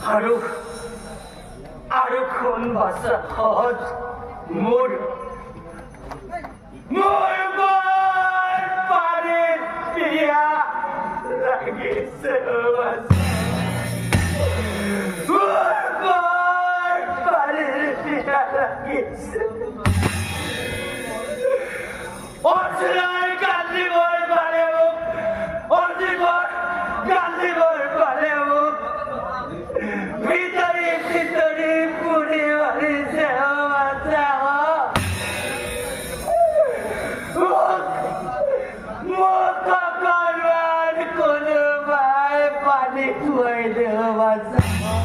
আৰু আৰু কোন বাছা হত মোৰ মোৰ বৰ পানীৰ পিয়া লাগিছে মোৰ বৰ পানীৰ পিয়া লাগিছে অৰ্জুনৰ কান্দিবৰ পাৰে মোক অৰ্জুনৰ কান্দিবৰ পাৰে মোক ভিতৰে ভিতৰে পুড়ে মাৰিছে বাচ্চা কৰবাৰ কোনো ভাই পানি খুয়াই দেব বাচ্চা